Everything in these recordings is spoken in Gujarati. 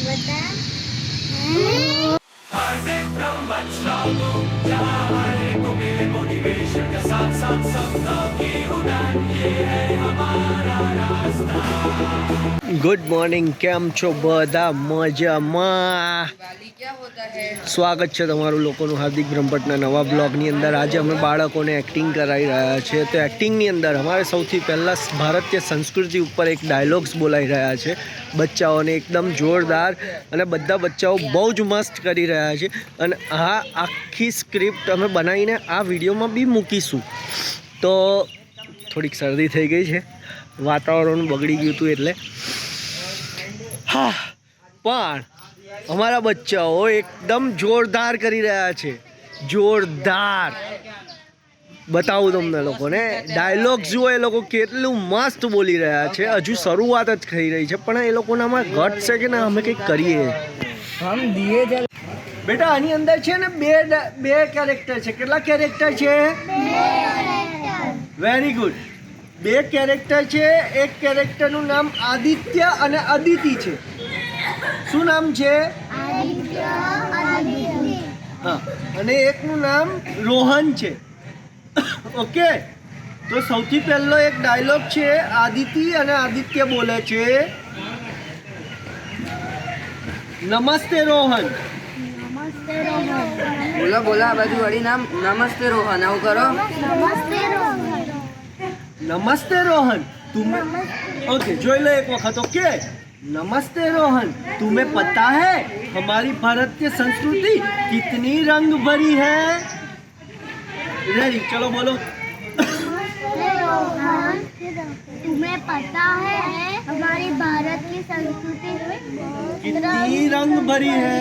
बता। गुड मॉर्निंग, કેમ છો બધા? મજામાં? સ્વાગત છે તમારું લોકોનું હાર્દિક બ્રહ્મભટ્ટના નવા બ્લોગની અંદર. આજે અમે બાળકોને એક્ટિંગ કરાવી રહ્યા છે. તો એક્ટિંગની અંદર અમારે સૌથી પહેલાં ભારતીય સંસ્કૃતિ ઉપર એક ડાયલોગ્સ બોલાઈ રહ્યા છે બચ્ચાઓને, એકદમ જોરદાર, અને બધા બચ્ચાઓ બહુ જ મસ્ત કરી રહ્યા છે. અને આ આખી સ્ક્રિપ્ટ અમે બનાવીને આ વિડીયોમાં બી મૂકીશું. તો થોડીક શરદી થઈ ગઈ છે, વાતાવરણ બગડી ગયું હતું એટલે. હા, પણ અમારા બચ્ચાઓ એકદમ જોરદાર કરી રહ્યા છે, જોરદાર. બતાવું તમને લોકોને ડાયલોગ્સ જુઓ, એ લોકો કેટલું મસ્ત બોલી રહ્યા છે. હજુ શરૂઆત જ થઈ રહી છે, પણ એ લોકોનામાં ઘટ છે કે ના અમે કંઈક કરીએ. બેટા આની અંદર છે ને બે કેરેક્ટર છે. કેટલા કેરેક્ટર છે? Very good. બે કેરેક્ટર છે. એક કેરેક્ટરનું નામ આદિત્ય અને અદિતિ છે. શું નામ છે? હા, અને એકનું નામ રોહન છે. ઓકે, તો સૌથી પહેલો એક ડાયલોગ છે. આદિતિ અને આદિત્ય બોલે છે, નમસ્તે રોહન. બોલો બોલો, આ બાજુ વળી નામ નમસ્તે રોહન. આવું કરો. नमस्ते रोहन, तुम्हें ओके जोई लो एक वक्त. ओके, नमस्ते रोहन, तुम्हें पता है हमारी भारतीय संस्कृति कितनी रंग भरी है? रेडी, चलो बोलो. रोहन, तुम्हें पता है हमारी भारत की संस्कृति कितनी रंग भरी है?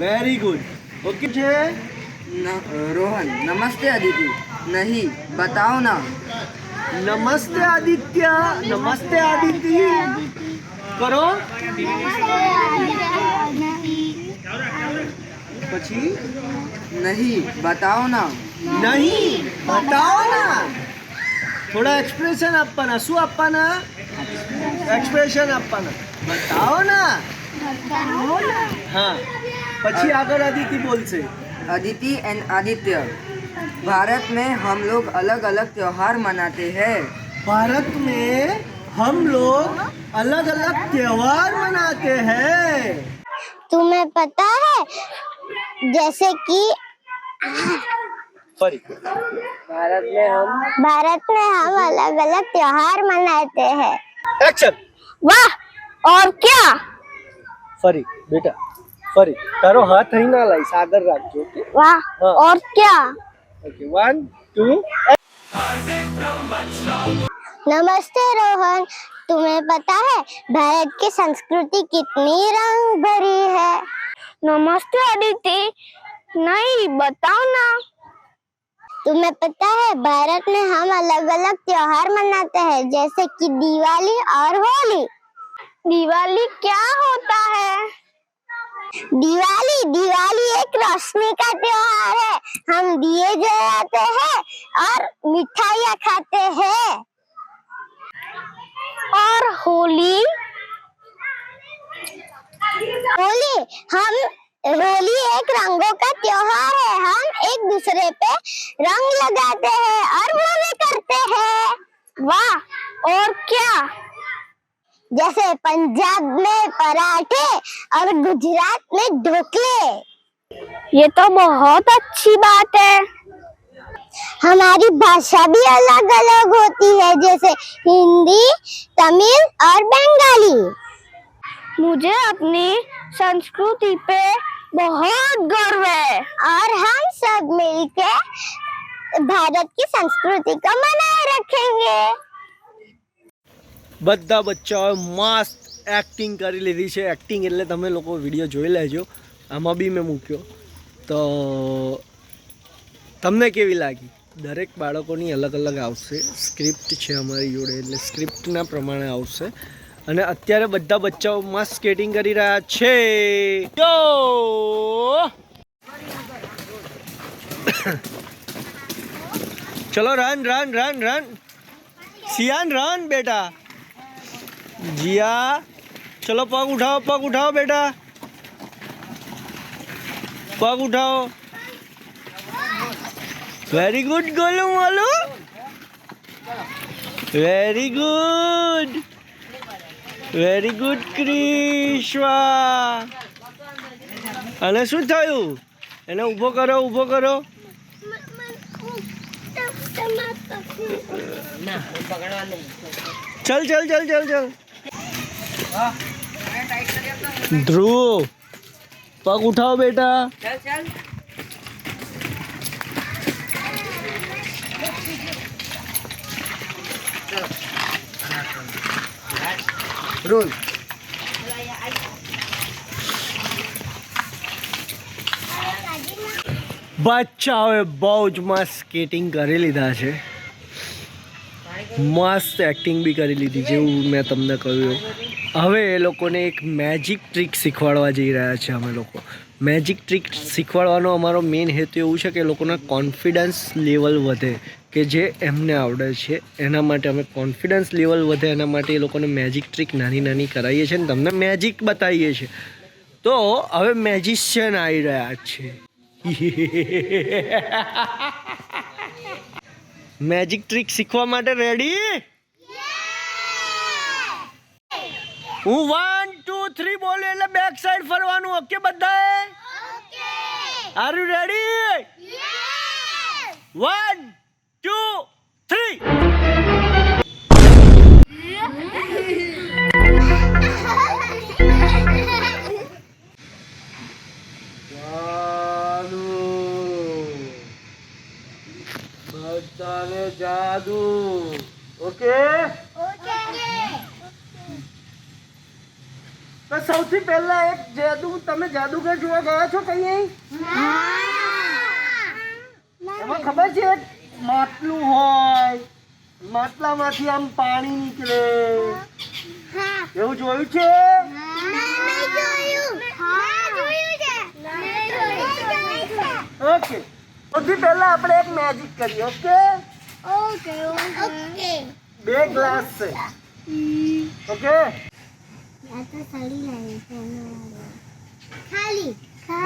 Very good. ओके છે રોહन, नमस्ते अदिति. नहीं, बताओ ना. नमस्ते आदित्य, नमस्ते आदिति. करो પછી. नहीं, बताओ ना. નહીં, બતાવો ના. થોડા એક્સપ્રેશન આપવાના. શું આપવાના? એક્સપ્રેશન આપવાના. બતાવો ના. હા, પછી આગળ આદિતિ બોલશે. अदिति एंड आदित्य, भारत में हम लोग अलग अलग त्योहार मनाते हैं. भारत में हम लोग अलग अलग त्योहार मनाते हैं. तुम्हें पता है जैसे कि भारत में हम अलग अलग त्योहार मनाते हैं. एक्शन. वाह, और क्या? ફરી બેટા, ફરી. તારો હાથ અહીં ના લાઈશ, આગળ રાખજો. ઓકે, वाह, हाँ. और क्या? ઓકે, 1 2. नमस्ते रोहन, तुम्हें पता है भारत की संस्कृति कितनी रंग भरी है? नमस्ते अदिति. नहीं, बताओ ना. तुम्हें पता है भारत में हम अलग अलग त्योहार मनाते हैं, जैसे कि दिवाली और होली. दिवाली क्या होता है? दिवाली एक रोशनी का त्योहार है. हम दिए जलाते हैं और मिठाइयाँ खाते हैं. और होली एक रंगों का त्योहार है. हम एक दूसरे पे रंग लगाते हैं और मजे करते हैं. वाह, और क्या? जैसे पंजाब में पराठे और गुजरात में ढोकले. ये तो बहुत अच्छी बात है. हमारी भाषा भी अलग अलग होती है, जैसे हिंदी, तमिल और बंगाली. मुझे अपनी संस्कृति पे बहुत गर्व है और हम सब मिलकर भारत की संस्कृति को मनाए रखेंगे. બધા બચ્ચાઓએ મસ્ત એક્ટિંગ કરી લીધી છે. એક્ટિંગ એટલે તમે લોકો વિડીયો જોઈ લેજો, આમાં બી મેં મૂક્યો. તો તમને કેવી લાગી? દરેક બાળકોની અલગ અલગ આવશે. સ્ક્રિપ્ટ છે અમારી જોડે, એટલે સ્ક્રિપ્ટના પ્રમાણે આવશે. અને અત્યારે બધા બચ્ચાઓ મસ્ત સ્કેટિંગ કરી રહ્યા છે. જો ચલો, run run run run. Siyan run બેટા. जिया चलो पग उठाओ बेटा, पग उठाओ। Very good Golu Molu, very good Krishva. અને શું થયું? એને ઊભો કરો, ઊભો કરો। चल चल चल चल चल। ध्रुव पग उठाओ बेटा। चल चल रोल। બચ્ચાઓએ બહુ જ મસ્ત સ્કેટિંગ કરી લીધા છે, મસ્ત એક્ટિંગ બી કરી લીધી જેવું મેં તમને કહ્યું। હવે એ લોકોને એક મેજિક ટ્રીક શીખવાડવા જઈ રહ્યા છે અમે લોકો। મેજિક ટ્રીક શીખવાડવાનો અમારો મેઇન હેતુ એવું છે કે એ લોકોના કોન્ફિડન્સ લેવલ વધે, કે જે એમને આવડે છે એના માટે અમે કોન્ફિડન્સ લેવલ વધે એના માટે એ લોકોને મેજિક ટ્રીક નાની નાની કરાવીએ છીએ ને તમને મેજિક બતાવીએ છીએ। તો હવે મેજિશિયન આવી રહ્યા છે। મેજિક ટ્રીક શીખવા માટે રેડી? હું 1 2 3 બોલું એટલે બેક સાઈડ ફરવાનું। ઓકે બધાએ? Are you ready? 1 2 3। બધાને જાદુ। ઓકે તો સૌથી પહેલા એક જાદુ, તમે જાદુગર જોવા ગયા છો કઈ? એમાં ખબર છે એક માટલું હોય, માટલામાંથી આમ પાણી નીકળે, એવું જોયું છે? ઓકે સૌથી પહેલા આપણે એક મેજિક કરીએ। ઓકે બે ગ્લાસ છે। ઓકે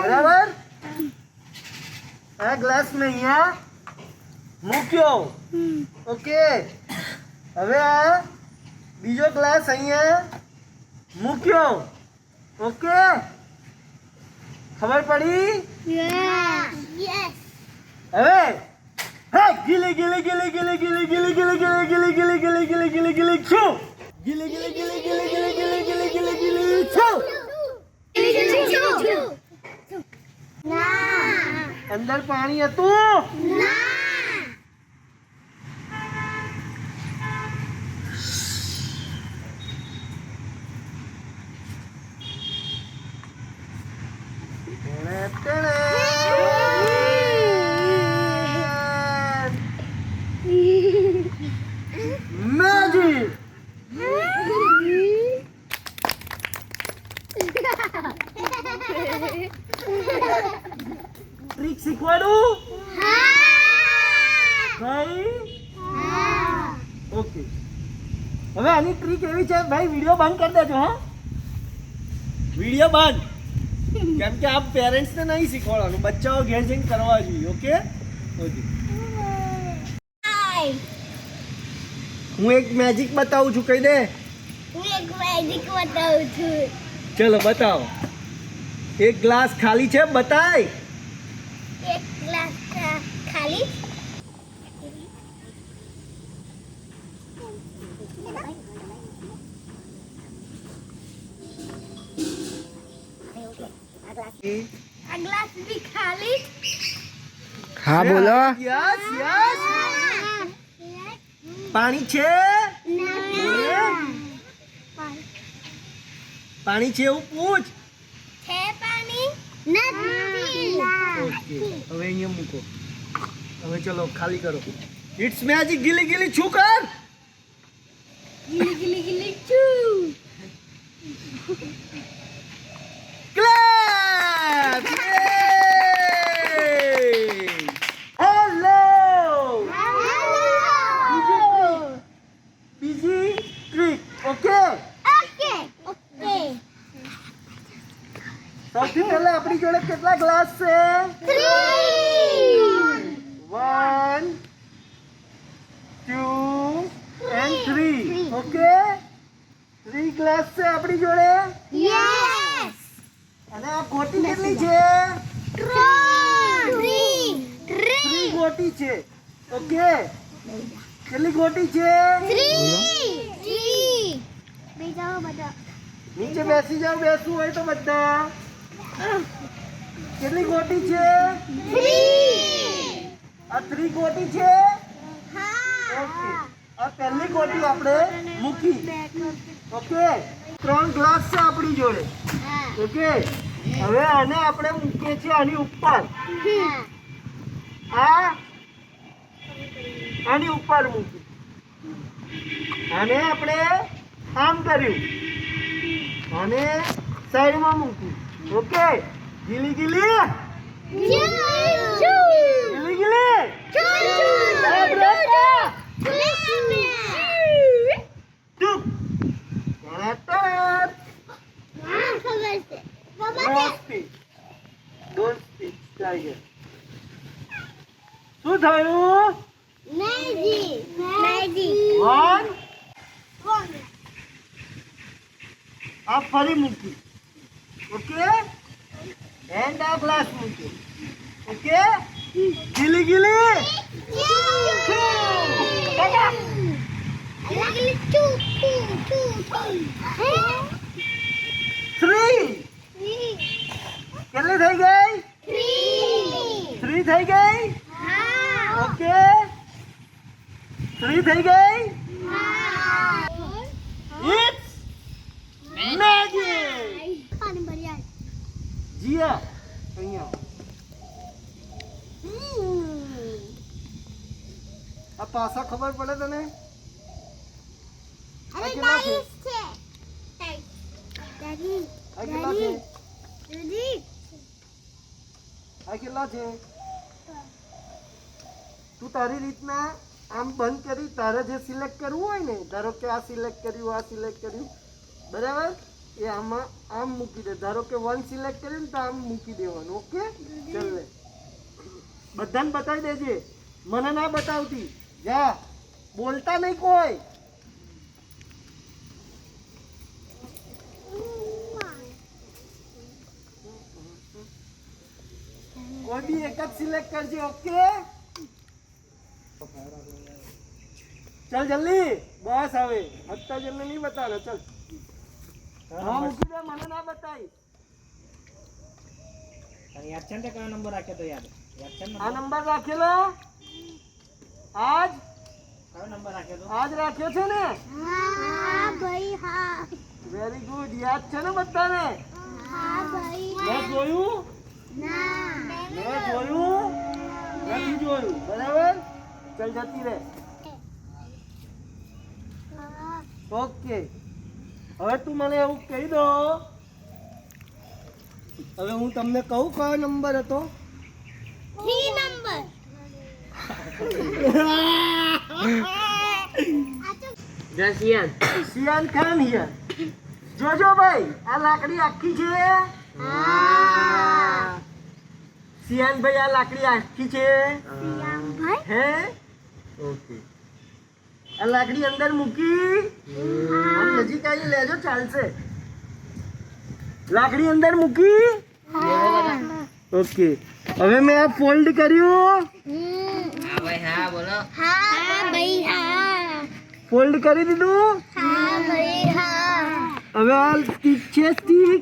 બરાબર? આ ગ્લાસ મેં અહીંયા મૂક્યો। ઓકે હવે આ બીજો ગ્લાસ અહીંયા મૂક્યો। ઓકે ખબર પડી? હવે હા ગીલી ગીલી ગીલી ગીલી ગીલી ગીલી ગીલી ગીલી ગીલી ગીલી ગીલી ગીલી ગીલી ગીલી છું ગીલી ગીલી ગીલી ગીલી ગીલી ગીલી ગીલી ગીલી ગીલી છું। અંદર પાણી હતું? Magic! ટ્રીક શીખવાડું? ભાઈ ઓકે હવે આની ટ્રીક એવી છે ભાઈ, વિડીયો બંધ કરી દેજો। હા વિડીયો બંધ, કેમ કે આપ પેરેન્ટ્સને નહીં શીખવાડવાનું, બચ્ચાઓ ઘેર જઈને કરવા જોઈએ। ઓકે ઓકે હું એક મેજિક બતાવું છું, કહી દે। ચલો બતાવો। એક ગ્લાસ ખાલી છે, બતાય। એક ગ્લાસ ખાલી આ ગ્લાસ ભી ખાલી। હા બોલો। યસ યસ પાણી છે? પાણી છે એવું પૂછ। છે પાણી? નથી। ઓકે હવે અહીંયા મૂકો। હવે ચલો ખાલી કરો। ઇટ્સ મેજિક ગીલી ગીલી છું કર। ગીલી ગીલી ગીલી છું। ક્લેપ! હેલો! બીજી ટ્રીક। ઓકે ઓકે ઓકે સૌથી પહેલા આપણી જોડે કેટલા ગ્લાસ છે? 1 2 and 3. ઓકે, 3 ગ્લાસ છે આપણી જોડે. અને આ ગોટી કેટલી છે? 3 ગોટી છે. ઓકે, કેટલી ગોટી છે? નીચે બેસી જાઓ, બેસવું હોય તો બધા. કેટલી ગોટી છે? આ 3 ગોટી છે. ઓકે, આ પહેલી ગોટી આપણે મૂકી. ઓકે, 3 ગ્લાસ છે આપણી જોડે. ઓકે, હવે આને આપણે મૂકીએ છીએ આની ઉપર. આની ઉપર મૂકી. આને આપણે આમ કર્યું, આને સાઈડમાં મૂકી. ઓકે, ગીલી ગીલી ગીલી ગીલી ચૂપ. શું થયું? 1 આ ફરી મૂકી. ઓકે, એન્ડ આ ગ્લાસ મૂકી. ઓકે, ગીલી ગીલી 3. કેટલી થઈ ગઈ? 3 થઈ ગઈ. ઓકે, 3 થઈ ગઈ. It's magic. જીયા અહીંયા આ પાસા ખબર પડે તને? આ કેટલા છે? આ કેટલા છે? આ કેટલા છે? તું તારી રીતના આમ બંધ કરી તારે જે સિલેક્ટ કરવું હોય ને, ધારો કે આ સિલેક્ટ કર્યું, આ સિલેક્ટ કર્યું, બરાબર, એ આમાં આમ મૂકી દે. ધારો કે 1 સિલેક્ટ કર્યું ને તો આમ મૂકી દેવાનું. ઓકે, ચાલ લે, બધાને બતાવી દેજે, મને ના બતાવતી. જા, બોલતા નહીં કોઈ. કોઈ બી એક જ સિલેક્ટ કરજે. ઓકે, चल जल्दी, बस હવે અત્યારે જલ્દી નહીં બતાવે. ચલ, હા મૂકી દે, મને ના બતાઈ. યાદ છે ને કયો નંબર રાખ્યો તો? યાદ છે ને? આ નંબર રાખેલો આજ? કયો નંબર રાખ્યો તો? આજ રાખ્યો છે ને? વેરી ગુડ, યાદ છે ને બધાને? મેં જોયું? મેં જોયું નથી જોયું, બરાબર. ચલ જતી રહે. ઓકે, હવે તું મને એવું કહી દો, હવે હું તમને કહું કયો નંબર હતો? 3 સિયાન ખાન હિયર. જોજો ભાઈ, આ લાકડી આખી છે. સિયાન ભાઈ, આ લાકડી આખી છે હે? ઓકે, આ લાકડી અંદર મૂકી. આમ નજીક આવી લેજો, ચાલશે. લાકડી અંદર મૂકી. ઓકે, હવે મેં આ ફોલ્ડ કર્યું. હા ભાઈ, હા બોલો. ફોલ્ડ કરી દીધું. હવે આ સ્ટીક છે, સ્ટીક,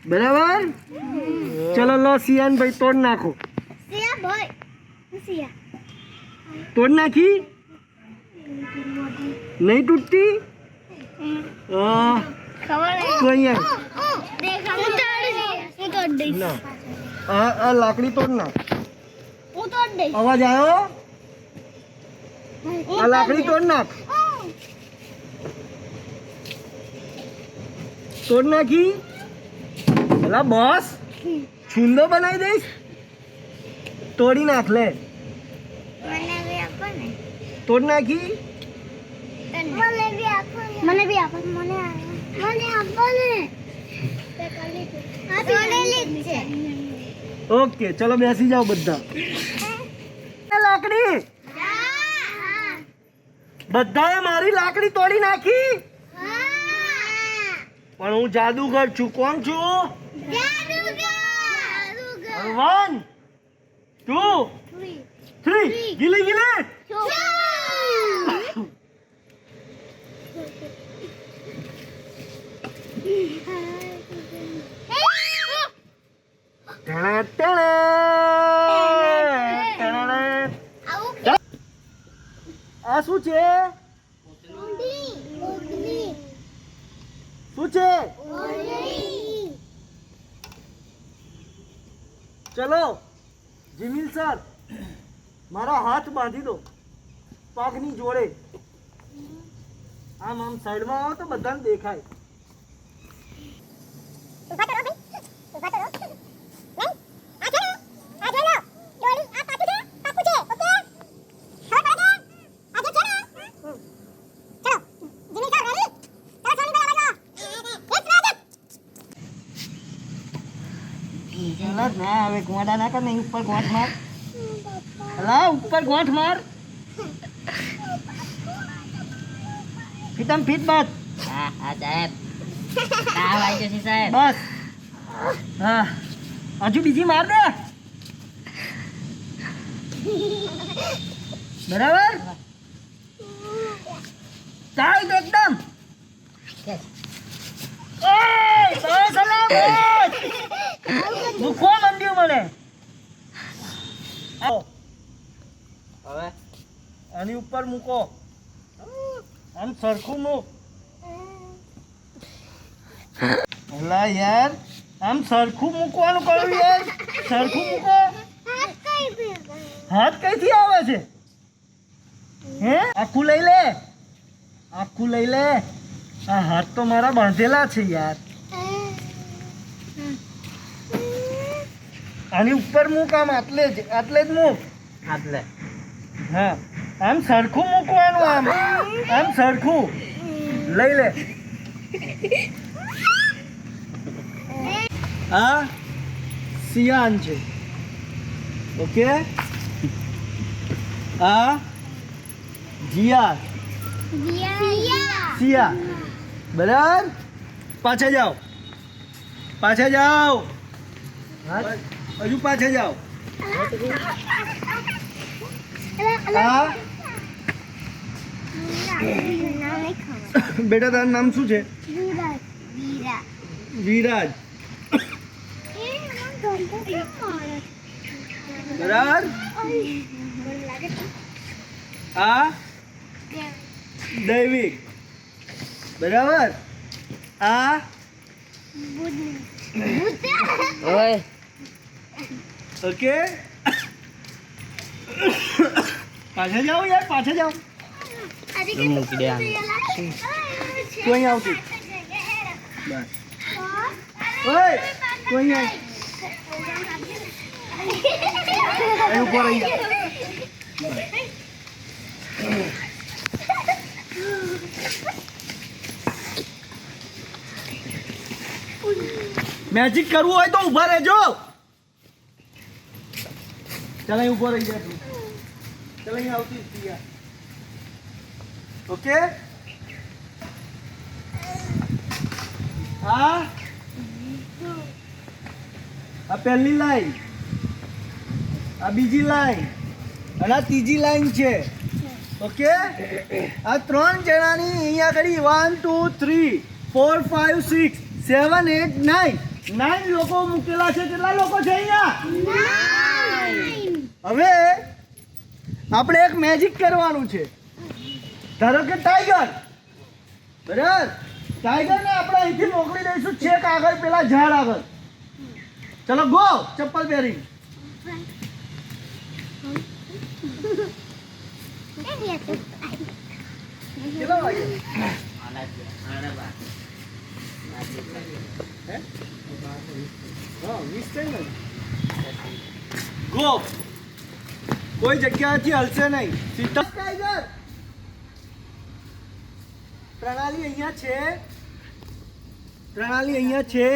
બરાબર. ચલો લો સિયાન ભાઈ, તોડ નાખો. તોડ નાખી? નહીં તૂટતી? તો અહીંયા ના, આ લાકડી તોડ નાખ. અવાજ આવ્યો? આ લાકડી તોડ નાખ. તોડ નાખી? એલા બસ, છુંદો બનાવી દઈશ. તોડી નાખ લે. તોડ નાખી? મને બી આપો ને. ઓકે ચલો બેસી જાઓ બધા. લાકડી બધાએ મારી લાકડી તોડી નાખી, પણ હું જાદુગર છું. કોણ છું? 1 2 3 ગીલી ગીલી. આ શું છે? શું છે? ચલો જીમિલ સર, મારા હાથ બાંધી દો પગની જોડે. આમ આમ સાઈડમાં આવો તો બધાને દેખાય. ના હવે ગોંડા ના કર, નહીં ઉપર ગોંઠ માર. લા ઉપર ગોંઠ માર. ફીતમ ફીટ બાત. હા હા સાહેબ, તાવ આવી જશે સાહેબ. બસ હા, હજુ બીજી માર દે. બરાબર ટાઈટ એકદમ. મૂકો મંડ્યું મને. હવે આની ઉપર મૂકો, આમ સરખું મૂક. અલા યાર આમ સરખું મૂકવાનું કહ્યું યાર, સરખું મૂકો. હાથ કઈથી આવે છે? હે આખું લઈ લે, આખું લઈ લે. આ હાથ તો મારા બાંધેલા છે યાર. આની ઉપર મૂક, આમ આટલે જ મૂક. આટલે હા આમ સરખું મૂકવાનું, આમ આમ સરખું લઈ લે. આ સિયાન છે. ઓકે આ જીયા સિયા. બરાબર પાછા જાઓ, પાછા જાઓ, હજુ પાછા જાઓ. આ બેટા તારું નામ શું છે? વિરાજ. બરાબર આ દૈવિક. બરાબર આ ઓય ઓકે. પાછા જાઓ યાર, પાછા જાઓ. મૂકી દે આને. તું અહીં આવતી. બસ ઓય તું અહીં આવ. અહીં ઉપર રહી જા. મેજિક કરવું હોય તો ઊભા રહેજો. ચાલ અહીં ઊભો રહી જા તું. ચાલ અહીં આવતી સિયા. ઓકે આ પહેલી લાઈન, આ બીજી લાઈન અને આ ત્રીજી લાઈન છે. ઓકે આ 3 જણાની અહીંયા આગળ 1 2 3 4 5 6 7 8 9 9 લોકો મૂકેલા છે. કેટલા લોકો છે અહીંયા? હવે આપણે એક મેજિક કરવાનું છે. ધારો કે ટાઈગર. બરાબર ટાઈગરને આપણે અહીંથી મોકલી દઈશું છેક આગળ પેલા ઝાડ આગળ. ચલો ગો ચપ્પલ પહેરી. કેટલા વાગે? હા 20 થઈ ને. ગો કોઈ જગ્યાથી હલશે નહીં. સીધા ટાઈગર. પ્રણાલી અહીંયા છે. પ્રણાલી અહીંયા છે?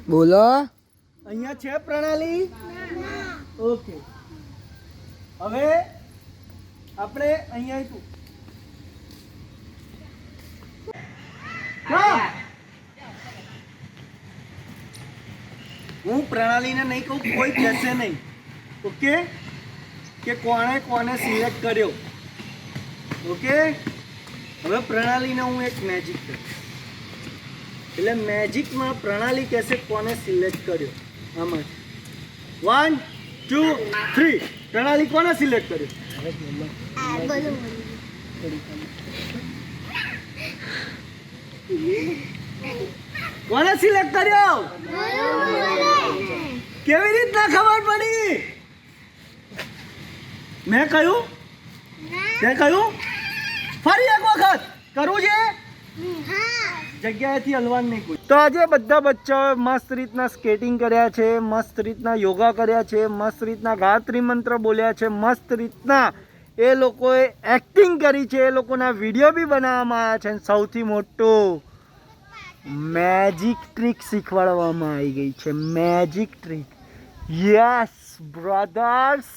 બોલો. અહીંયા છે પ્રણાલી? ઓકે, હવે આપણે અહીંયા શું હું પ્રણાલીને નહીં કહું, કોઈ કહેશે નહીં. ઓકે, કે કોણે કોને સિલેક્ટ કર્યો. ઓકે, હવે પ્રણાલીને હું એક મેજિક કરું, એટલે મેજિકમાં પ્રણાલી કહેશે કોને સિલેક્ટ કર્યો. આમાં 1 2 3 પ્રણાલી કોને સિલેક્ટ કર્યો? કોને સિલેક્ટ કર્યો? કેવી રીતના ખબર પડી? મેં કહ્યું? તે કહ્યું? ફરી એક વખત કરવું છે? જગ્યાએથી હલવાનું નહીં કોઈ. તો આજે બધા બચ્ચાઓએ મસ્ત રીતના સ્કેટિંગ કર્યા છે, મસ્ત રીતના યોગા કર્યા છે, મસ્ત રીતના ગાયત્રી મંત્ર બોલ્યા છે, મસ્ત રીતના એ લોકોએ એક્ટિંગ કરી છે, એ લોકોના વિડીયો બી બનાવવામાં આવ્યા છે. અને સૌથી મોટું મેજિક ટ્રીક શીખવાડવામાં આવી ગઈ છે. Magic trick. Yes brothers.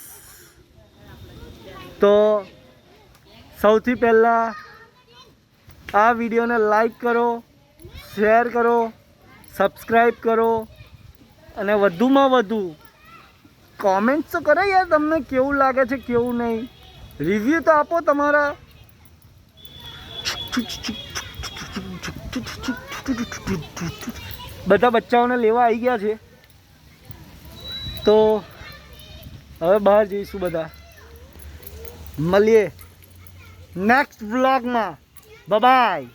તો સૌથી પહેલાં આ વિડીયોને લાઈક કરો, શેર કરો, સબસ્ક્રાઈબ કરો અને વધુમાં વધુ કોમેન્ટ તો કરો યાર, તમને કેવું લાગે છે કેવું નહીં. રિવ્યૂ તો આપો તમારા. બધા બચ્ચાઓને લેવા આવી ગયા છે, તો હવે બહાર જઈશું બધા. મળીએ નેક્સ્ટ વ્લોગમાં. બાય.